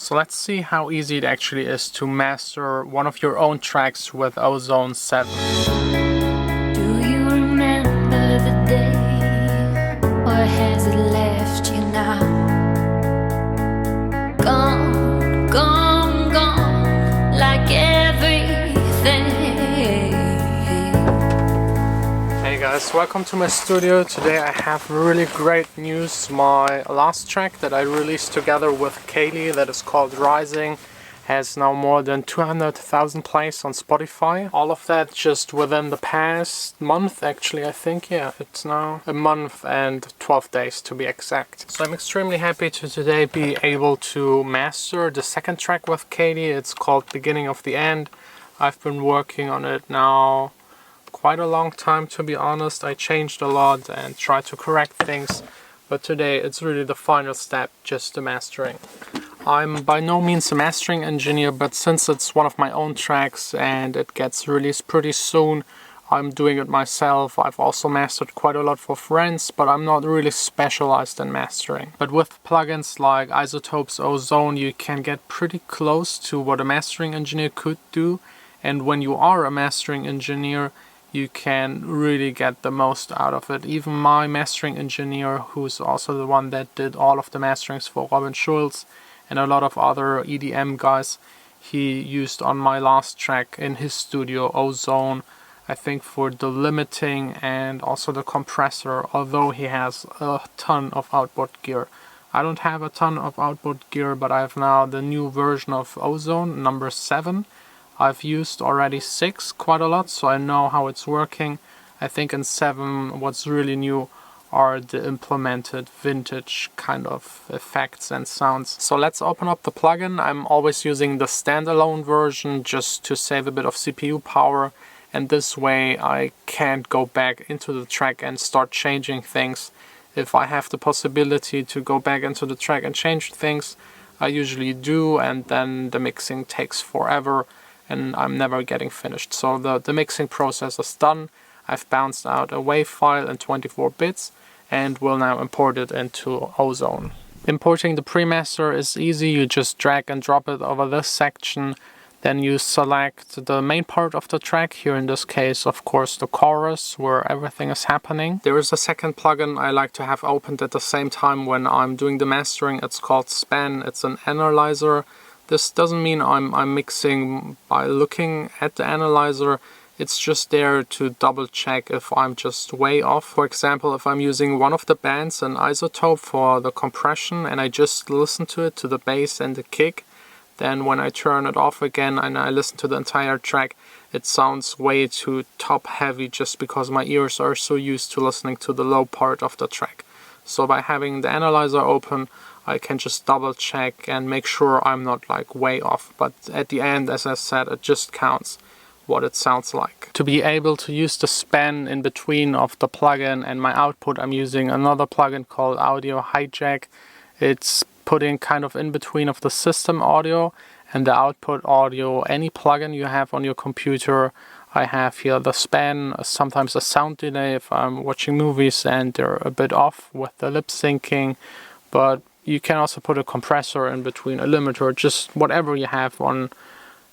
So let's see how easy it actually is to master one of your own tracks with Ozone 7. Do you remember the day, or has it left you now? Gone, gone, gone, like everything. Hey guys, welcome to my studio. Today I have really great news. My last track that I released together with Kaylee, that is called Rising, has now more than 200,000 plays on Spotify. All of that just within the past month, actually. I think, yeah, it's now a month and 12 days to be exact. So I'm extremely happy to today be able to master the second track with Katie. It's called Beginning of the End. I've been working on it now quite a long time, to be honest. I changed a lot and tried to correct things, but today it's really the final step, just the mastering. I'm by no means a mastering engineer, but since it's one of my own tracks and it gets released pretty soon, I'm doing it myself. I've also mastered quite a lot for friends, but I'm not really specialized in mastering. But with plugins like Izotope's Ozone, you can get pretty close to what a mastering engineer could do, and when you are a mastering engineer, you can really get the most out of it. Even my mastering engineer, who's also the one that did all of the masterings for Robin Schulz and a lot of other EDM guys, he used on my last track in his studio Ozone, I think, for the limiting and also the compressor, although he has a ton of outboard gear. I don't have a ton of outboard gear, but I have now the new version of Ozone, number 7. I've used already 6 quite a lot, so I know how it's working. I think in 7 what's really new are the implemented vintage kind of effects and sounds. So let's open up the plugin. I'm always using the standalone version just to save a bit of CPU power, and this way I can't go back into the track and start changing things. If I have the possibility to go back into the track and change things, I usually do, and then the mixing takes forever and I'm never getting finished. So the mixing process is done. I've bounced out a WAV file in 24 bits and will now import it into Ozone. Importing the pre-master is easy. You just drag and drop it over this section. Then you select the main part of the track, here in this case, of course, the chorus, where everything is happening. There is a second plugin I like to have opened at the same time when I'm doing the mastering. It's called Span. It's an analyzer. This doesn't mean I'm mixing by looking at the analyzer. It's just there to double check if I'm just way off. For example, if I'm using one of the bands, an Izotope, for the compression, and I just listen to it, to the bass and the kick, then when I turn it off again and I listen to the entire track, it sounds way too top heavy just because my ears are so used to listening to the low part of the track. So by having the analyzer open, I can just double check and make sure I'm not like way off. But at the end, as I said, it just counts what it sounds like. To be able to use the span in between of the plugin and my output, I'm using another plugin called Audio Hijack. It's putting kind of in between of the system audio and the output audio. Any plugin you have on your computer, I have here the span, sometimes a sound delay if I'm watching movies and they're a bit off with the lip syncing, but you can also put a compressor in between, a limiter, just whatever you have on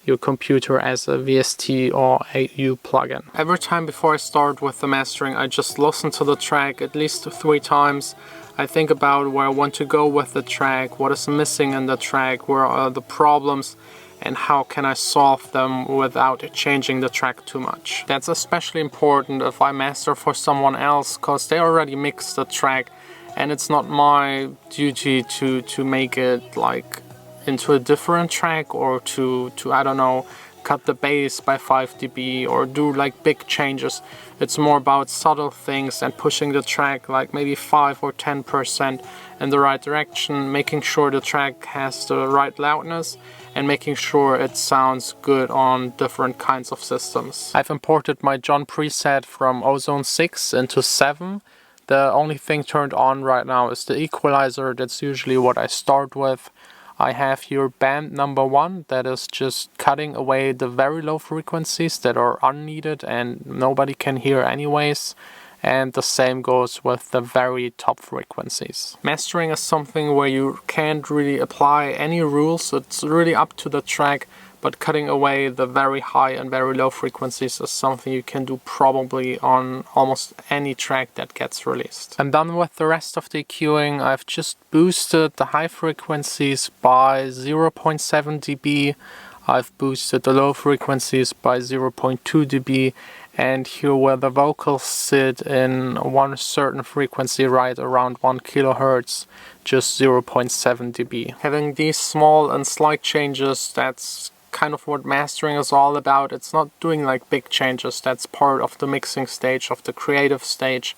your computer as a VST or AU plugin. Every time before I start with the mastering, I just listen to the track at least 3 times. I think about where I want to go with the track, what is missing in the track, where are the problems, and how can I solve them without changing the track too much. That's especially important if I master for someone else, because they already mixed the track and it's not my duty to make it like into a different track, or to I don't know, cut the bass by 5 dB or do like big changes. It's more about subtle things and pushing the track like maybe 5 or 10% in the right direction, making sure the track has the right loudness and making sure it sounds good on different kinds of systems. I've imported my Jon preset from Ozone 6 into 7. The only thing turned on right now is the equalizer. That's usually what I start with. I have here band number 1, that is just cutting away the very low frequencies that are unneeded and nobody can hear anyways. and the same goes with the very top frequencies. Mastering is something where you can't really apply any rules. It's really up to the track, but cutting away the very high and very low frequencies is something you can do probably on almost any track that gets released. I'm done with the rest of the EQing. I've just boosted the high frequencies by 0.7 dB. I've boosted the low frequencies by 0.2 dB, and here where the vocals sit in one certain frequency right around 1 kilohertz, just 0.7 dB. Having these small and slight changes, that's kind of what mastering is all about. It's not doing like big changes, that's part of the mixing stage, of the creative stage.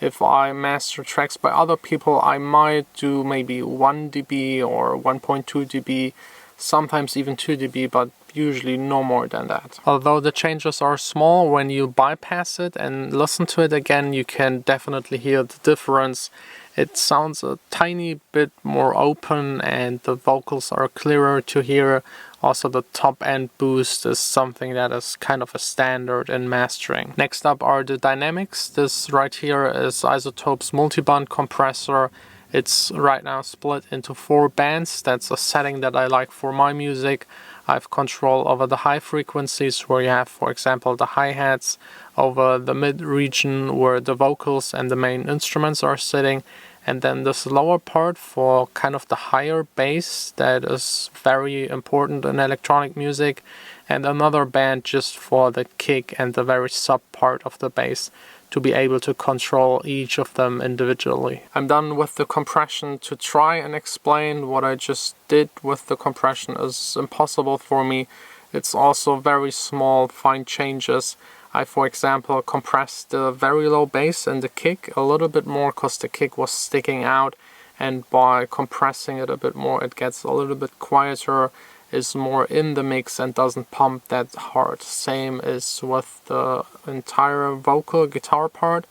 If I master tracks by other people, I might do maybe 1 dB or 1.2 dB, sometimes even 2 dB, but usually no more than that. Although the changes are small, when you bypass it and listen to it again, you can definitely hear the difference. It sounds a tiny bit more open and the vocals are clearer to hear. Also, the top end boost is something that is kind of a standard in mastering. Next up are the dynamics. This right here is Izotope's multiband compressor. It's right now split into 4 bands. That's a setting that I like for my music. I have control over the high frequencies where you have, for example, the hi-hats, over the mid region where the vocals and the main instruments are sitting, and then this lower part for kind of the higher bass that is very important in electronic music, and another band just for the kick and the very sub part of the bass, to be able to control each of them individually. I'm done with the compression. To try and explain what I just did with the compression is impossible for me. It's also very small, fine changes. I, for example, compressed the very low bass and the kick a little bit more because the kick was sticking out, and by compressing it a bit more, it gets a little bit quieter, is more in the mix and doesn't pump that hard. Same is with the entire vocal guitar part.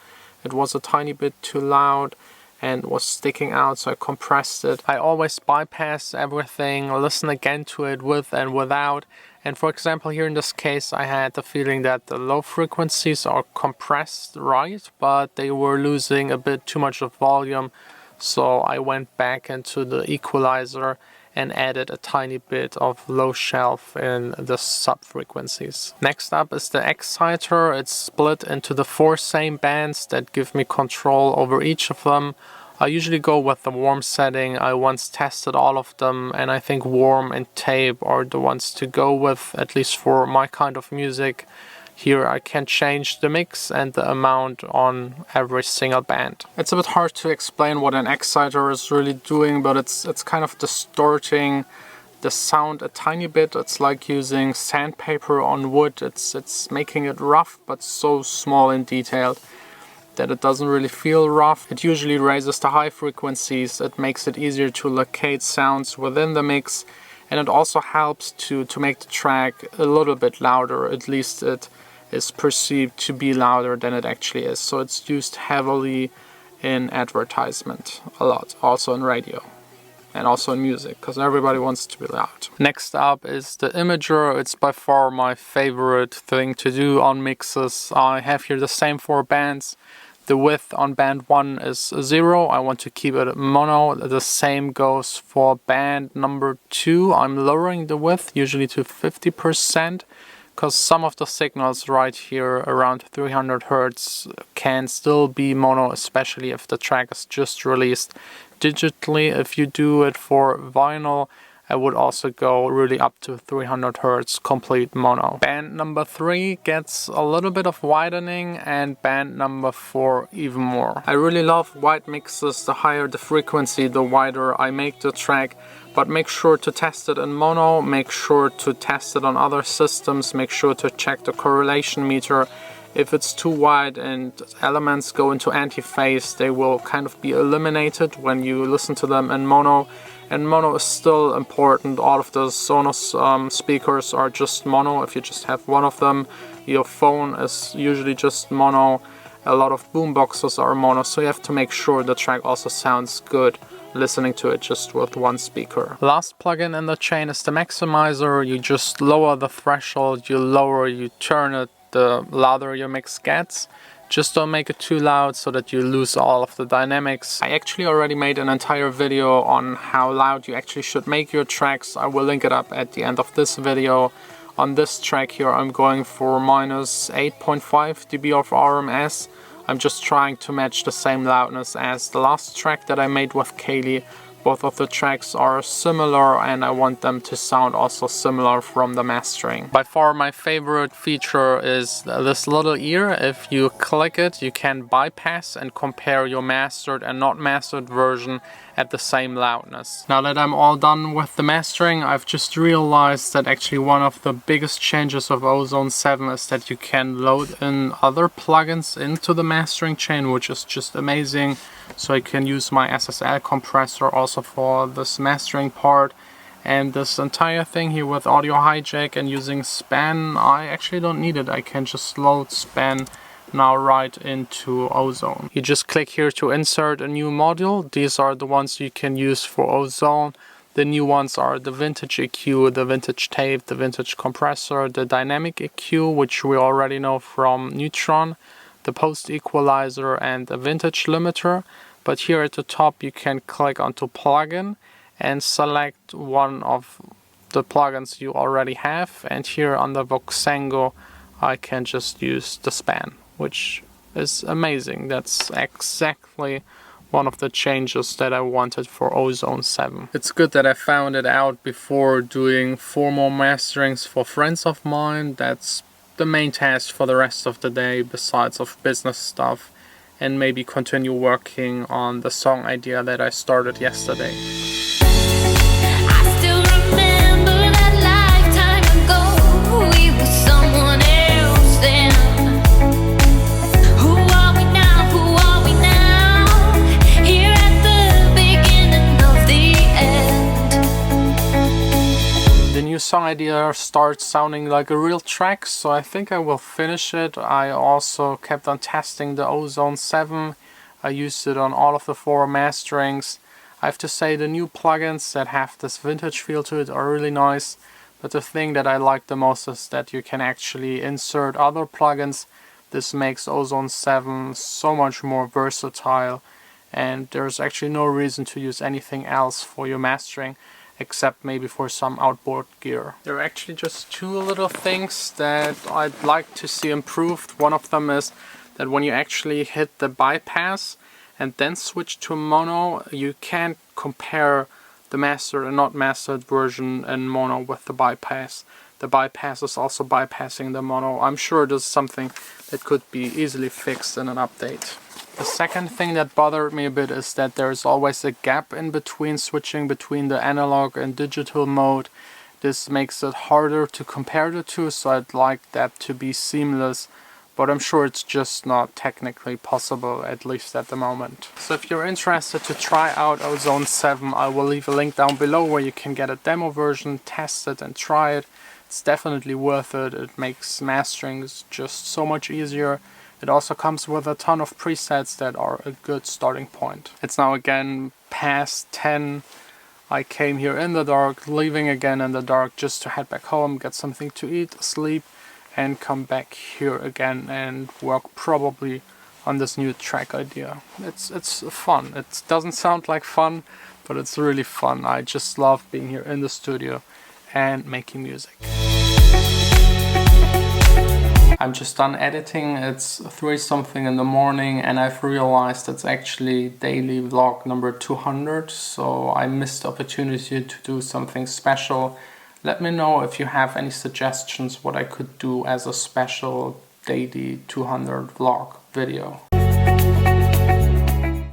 It was a tiny bit too loud and was sticking out, so I compressed it. I always bypass everything, listen again to it with and without. And for example, here in this case, I had the feeling that the low frequencies are compressed right, but they were losing a bit too much of volume. So I went back into the equalizer and added a tiny bit of low shelf in the sub frequencies. Next up is the exciter. It's split into the 4 same bands that give me control over each of them. I usually go with the warm setting. I once tested all of them, and I think warm and tape are the ones to go with, at least for my kind of music. Here I can change the mix and the amount on every single band. It's a bit hard to explain what an exciter is really doing, but it's kind of distorting the sound a tiny bit. It's like using sandpaper on wood. It's making it rough, but so small and detailed that it doesn't really feel rough. It usually raises the high frequencies. It makes it easier to locate sounds within the mix, and it also helps to make the track a little bit louder. At least it is perceived to be louder than it actually is. So it's used heavily in advertisement, a lot, also in radio and also in music, because everybody wants to be loud. Next up is the imager. It's by far my favorite thing to do on mixes. I have here the same 4 bands. The width on band 1 is 0. I want to keep it mono. The same goes for band number 2. I'm lowering the width usually to 50%, because some of the signals right here around 300 Hz can still be mono, especially if the track is just released digitally. If you do it for vinyl, I would also go really up to 300 Hz complete mono. Band number 3 gets a little bit of widening, and band number 4 even more. I really love wide mixes. The higher the frequency, the wider I make the track. But make sure to test it in mono, make sure to test it on other systems, make sure to check the correlation meter. If it's too wide and elements go into anti-phase, they will kind of be eliminated when you listen to them in mono. And mono is still important. All of the Sonos speakers are just mono if you just have one of them. Your phone is usually just mono. A lot of boomboxes are mono, so you have to make sure the track also sounds good listening to it just with one speaker. Last plugin in the chain is the maximizer. You just lower the threshold, you turn it, the louder your mix gets. Just don't make it too loud so that you lose all of the dynamics. I actually already made an entire video on how loud you actually should make your tracks. I will link it up at the end of this video. On this track here I'm going for minus 8.5 dB of RMS. I'm just trying to match the same loudness as the last track that I made with Kaylee. Both of the tracks are similar and I want them to sound also similar from the mastering. By far my favorite feature is this little ear. If you click it, you can bypass and compare your mastered and not mastered version at the same loudness. Now that I'm all done with the mastering, I've just realized that actually one of the biggest changes of Ozone 7 is that you can load in other plugins into the mastering chain, which is just amazing. So I can use my SSL compressor also for this mastering part, and this entire thing here with audio hijack and using span, I actually don't need it. I can just load span now right into Ozone. You just click here to insert a new module. These are the ones you can use for Ozone. The new ones are the vintage EQ, the vintage tape, the vintage compressor, the dynamic EQ, which we already know from Neutron, the post equalizer, and a vintage limiter. But here at the top you can click onto plugin and select one of the plugins you already have, and here on the Voxengo I can just use the span, which is amazing. That's exactly one of the changes that I wanted for Ozone 7. It's good that I found it out before doing 4 more masterings for friends of mine. That's the main task for the rest of the day, besides of business stuff, and maybe continue working on the song idea that I started yesterday. I still remember that lifetime ago. We were someone else then. Who are we now? Who are we now? Here at the beginning of the end. The new song idea starts sounding like a real track, so I think I will finish it. I also kept on testing the Ozone 7. I used it on all of the 4 masterings. I have to say the new plugins that have this vintage feel to it are really nice, but the thing that I like the most is that you can actually insert other plugins. This makes Ozone 7 so much more versatile, and there's actually no reason to use anything else for your mastering, except maybe for some outboard gear. There are actually just 2 little things that I'd like to see improved. One of them is that when you actually hit the bypass and then switch to mono, you can't compare the mastered and not mastered version in mono with the bypass. The bypass is also bypassing the mono. I'm sure this is something that could be easily fixed in an update. The second thing that bothered me a bit is that there's always a gap in between switching between the analog and digital mode. This makes it harder to compare the two, so I'd like that to be seamless, but I'm sure it's just not technically possible, at least at the moment. So if you're interested to try out Ozone 7, I will leave a link down below where you can get a demo version, test it and try it. It's definitely worth it. It makes mastering just so much easier. It also comes with a ton of presets that are a good starting point. It's now again past 10. I came here in the dark, leaving again in the dark just to head back home, get something to eat, sleep, and come back here again and work probably on this new track idea. It's fun. It doesn't sound like fun, but it's really fun. I just love being here in the studio and making music. I'm just done editing. It's 3 something in the morning and I've realized it's actually daily vlog number 200, so I missed the opportunity to do something special. Let me know if you have any suggestions what I could do as a special daily 200 vlog video.